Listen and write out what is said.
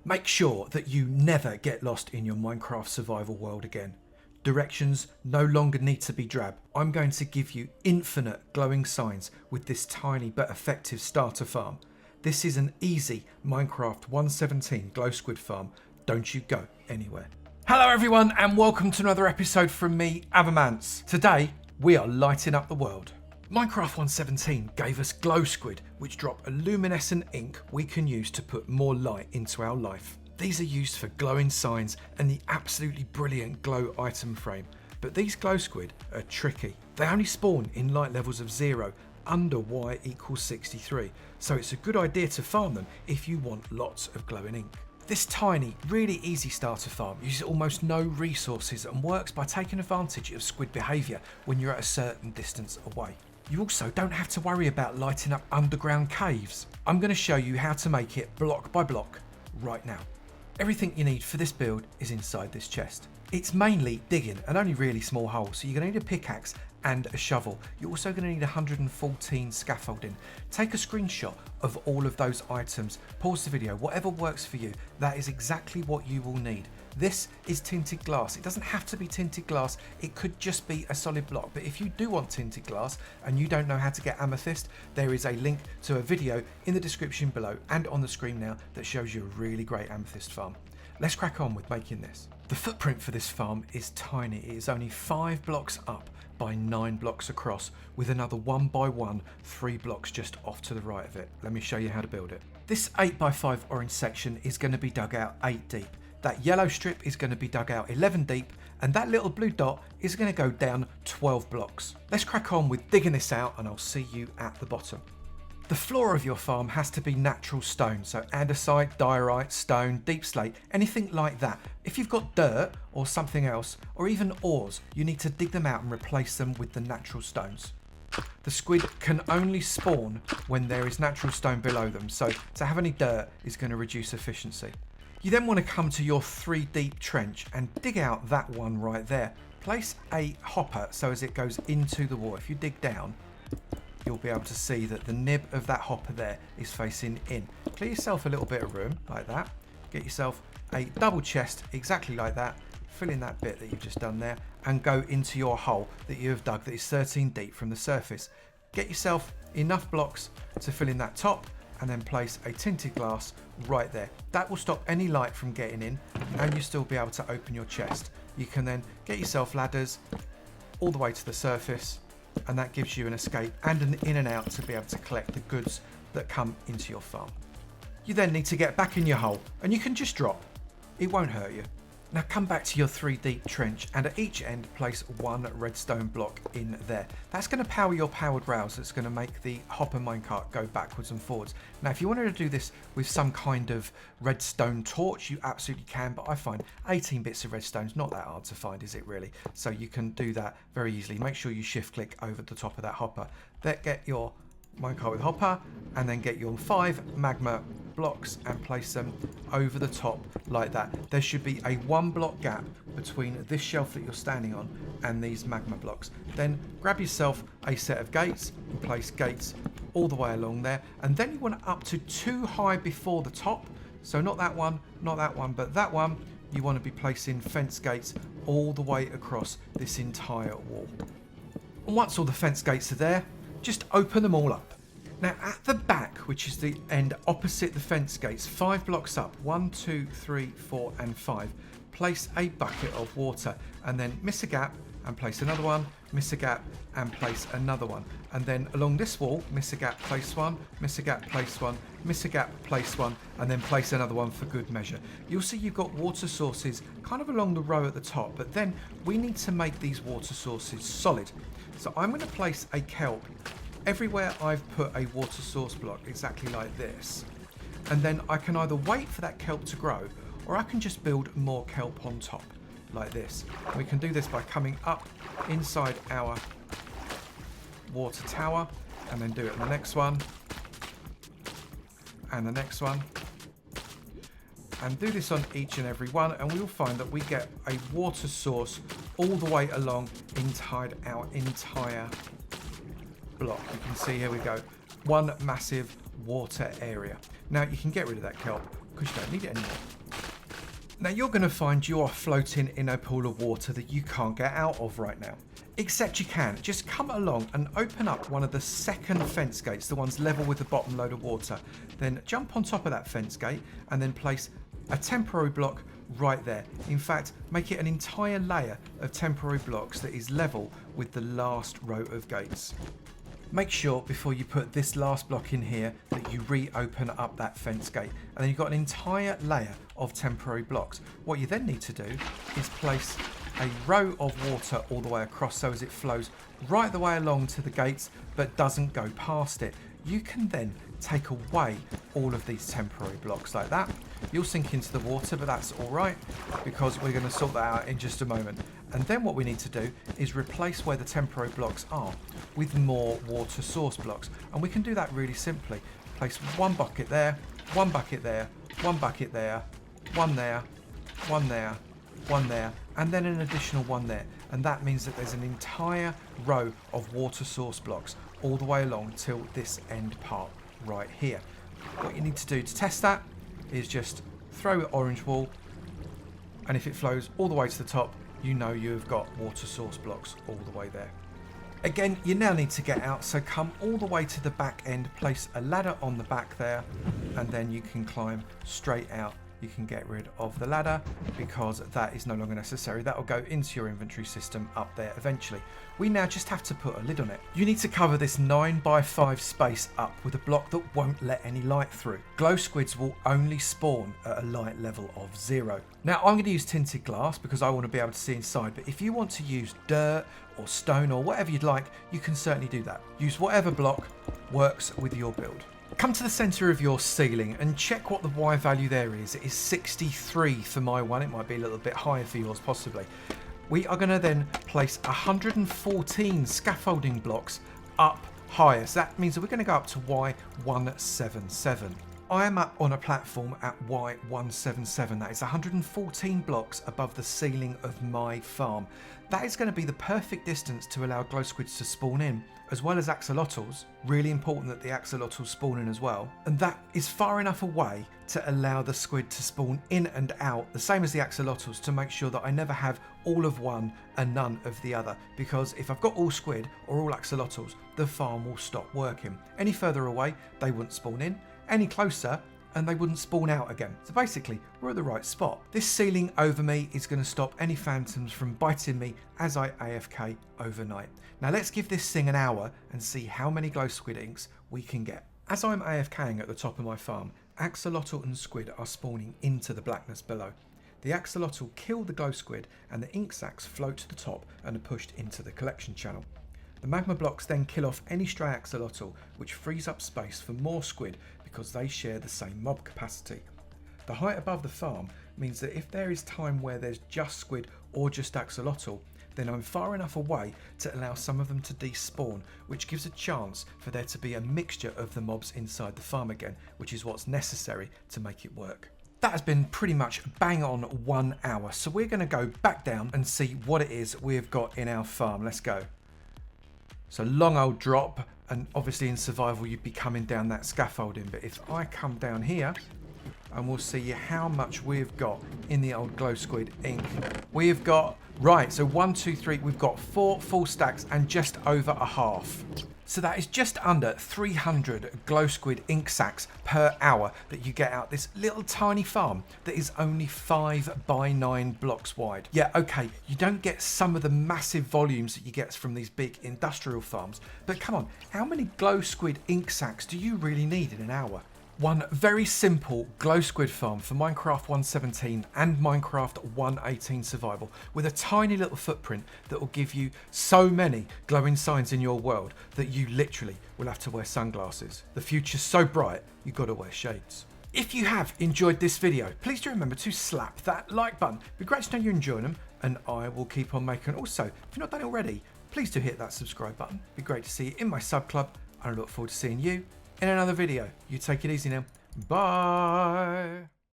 Make sure that you never get lost in your Minecraft survival world again. Directions no longer need to be drab. I'm going to give you infinite glowing signs with this tiny but effective starter farm. This is an easy Minecraft 1.17 Glow Squid Farm. Don't you go anywhere. Hello everyone and welcome to another episode from me, Avomance. Today we are lighting up the world. Minecraft 1.17 gave us Glow Squid, which drop a luminescent ink we can use to put more light into our life. These are used for glowing signs and the absolutely brilliant glow item frame. But these glow squid are tricky. They only spawn in light levels of 0 under y equals 63, so it's a good idea to farm them if you want lots of glowing ink. This tiny, really easy starter farm uses almost no resources and works by taking advantage of squid behaviour when you're at a certain distance away. You also don't have to worry about lighting up underground caves. I'm going to show you how to make it block by block right now. Everything you need for this build is inside this chest. It's mainly digging and only really small holes, so you're going to need a pickaxe and a shovel. You're also going to need 114 scaffolding. Take a screenshot of all of those items, pause the video, whatever works for you, that is exactly what you will need. This is tinted glass. It doesn't have to be tinted glass, it could just be a solid block, but if you do want tinted glass and you don't know how to get amethyst, there is a link to a video in the description below and on the screen now that shows you a really great amethyst farm. Let's crack on with making this. The footprint for this farm is tiny. It is only 5 blocks up by 9 blocks across, with another 1 by 1 3 blocks just off to the right of it. Let me show you how to build it. This 8 by 5 orange section is going to be dug out 8 deep. That yellow strip is going to be dug out 11 deep, and that little blue dot is going to go down 12 blocks. Let's crack on with digging this out and I'll see you at the bottom. The floor of your farm has to be natural stone, so andesite, diorite, stone, deep slate, anything like that. If you've got dirt or something else, or even ores, you need to dig them out and replace them with the natural stones. The squid can only spawn when there is natural stone below them, so to have any dirt is going to reduce efficiency. You then want to come to your 3 deep trench and dig out that one right there. Place a hopper so as it goes into the wall. If you dig down, you'll be able to see that the nib of that hopper there is facing in. Clear yourself a little bit of room like that. Get yourself a double chest exactly like that. Fill in that bit that you've just done there and go into your hole that you have dug that is 13 deep from the surface. Get yourself enough blocks to fill in that top and then place a tinted glass right there. That will stop any light from getting in and you'll still be able to open your chest. You can then get yourself ladders all the way to the surface, and that gives you an escape and an in and out to be able to collect the goods that come into your farm. You then need to get back in your hole and you can just drop. It won't hurt you. Now come back to your 3 deep trench and at each end place 1 redstone block in there. That's going to power your powered rails. That's going to make the hopper minecart go backwards and forwards. Now if you wanted to do this with some kind of redstone torch, you absolutely can, but I find 18 bits of redstone is not that hard to find, is it really? So you can do that very easily. Make sure you shift click over the top of that hopper. Then get your minecart with hopper and then get your 5 magma blocks and place them over the top like that. There should be a 1 block gap between this shelf that you're standing on and these magma blocks. Then grab yourself a set of gates and place gates all the way along there, and then you want up to 2 high before the top, so not that one, but that one. You want to be placing fence gates all the way across this entire wall. And once all the fence gates are there, just open them all up. Now at the back, which is the end opposite the fence gates, 5 blocks up, 1, 2, 3, 4 and 5, place a bucket of water and then miss a gap and place another one, miss a gap and place another one. And then along this wall, miss a gap, place one, miss a gap, place one, miss a gap, place one, and then place another one for good measure. You'll see you've got water sources kind of along the row at the top, but then we need to make these water sources solid. So I'm going to place a kelp everywhere I've put a water source block exactly like this. And then I can either wait for that kelp to grow or I can just build more kelp on top like this. We can do this by coming up inside our water tower and then do it on the next one and the next one. And do this on each and every one and we will find that we get a water source all the way along inside our entire block. You can see here we go, one massive water area. Now you can get rid of that kelp because you don't need it anymore. Now you're going to find you are floating in a pool of water that you can't get out of right now. Except you can. Just come along and open up one of the second fence gates, the ones level with the bottom load of water. Then jump on top of that fence gate and then place a temporary block right there. In fact, make it an entire layer of temporary blocks that is level with the last row of gates. Make sure before you put this last block in here that you reopen up that fence gate, and then you've got an entire layer of temporary blocks. What you then need to do is place a row of water all the way across so as it flows right the way along to the gates but doesn't go past it. You can then take away all of these temporary blocks like that. You'll sink into the water, but that's all right because we're going to sort that out in just a moment. And then what we need to do is replace where the temporary blocks are with more water source blocks. And we can do that really simply. Place one bucket there, one bucket there, one bucket there, one there, one there, one there, and then an additional one there. And that means that there's an entire row of water source blocks all the way along till this end part right here. What you need to do to test that is just throw it orange wool, and if it flows all the way to the top, you know you've got water source blocks all the way there. Again, you now need to get out, so come all the way to the back end, place a ladder on the back there, and then you can climb straight out. You can get rid of the ladder because that is no longer necessary. That will go into your inventory system up there eventually. We now just have to put a lid on it. You need to cover this 9x5 space up with a block that won't let any light through. Glow squids will only spawn at a light level of 0. Now I'm going to use tinted glass because I want to be able to see inside, but if you want to use dirt or stone or whatever you'd like, you can certainly do that. Use whatever block works with your build. Come to the centre of your ceiling and check what the Y value there is. It is 63 for my one. It might be a little bit higher for yours possibly. We are going to then place 114 scaffolding blocks up higher. So that means that we're going to go up to Y177. I am up on a platform at Y177. That is 114 blocks above the ceiling of my farm. That is going to be the perfect distance to allow glow squids to spawn in, as well as axolotls. Really important that the axolotls spawn in as well. And that is far enough away to allow the squid to spawn in and out, the same as the axolotls, to make sure that I never have all of one and none of the other. Because if I've got all squid or all axolotls, the farm will stop working. Any further away, they wouldn't spawn in. Any closer, and they wouldn't spawn out again. So basically, we're at the right spot. This ceiling over me is going to stop any phantoms from biting me as I AFK overnight. Now let's give this thing an hour and see how many glow squid inks we can get. As I'm AFKing at the top of my farm, axolotl and squid are spawning into the blackness below. The axolotl kill the glow squid and the ink sacs float to the top and are pushed into the collection channel. The magma blocks then kill off any stray axolotl, which frees up space for more squid because they share the same mob capacity. The height above the farm means that if there is time where there's just squid or just axolotl, then I'm far enough away to allow some of them to despawn, which gives a chance for there to be a mixture of the mobs inside the farm again, which is what's necessary to make it work. That has been pretty much bang on 1 hour, so we're going to go back down and see what it is we've got in our farm. Let's go. So long old drop, and obviously in survival you'd be coming down that scaffolding, but if I come down here and we'll see how much we've got in the old glow squid ink. We've got, right, so 1, 2, 3, we've got 4 full stacks and just over a half. So that is just under 300 glow squid ink sacs per hour that you get out this little tiny farm that is only 5 by 9 blocks wide. Yeah, okay, you don't get some of the massive volumes that you get from these big industrial farms, but come on, how many glow squid ink sacs do you really need in an hour? One very simple glow squid farm for Minecraft 1.17 and Minecraft 1.18 survival with a tiny little footprint that will give you so many glowing signs in your world that you literally will have to wear sunglasses. The future's so bright, you've got to wear shades. If you have enjoyed this video, please do remember to slap that like button. It'd be great to know you're enjoying them, and I will keep on making. Also, if you've not done it already, please do hit that subscribe button. It'd be great to see you in my sub club. I look forward to seeing you in another video. You take it easy now. Bye.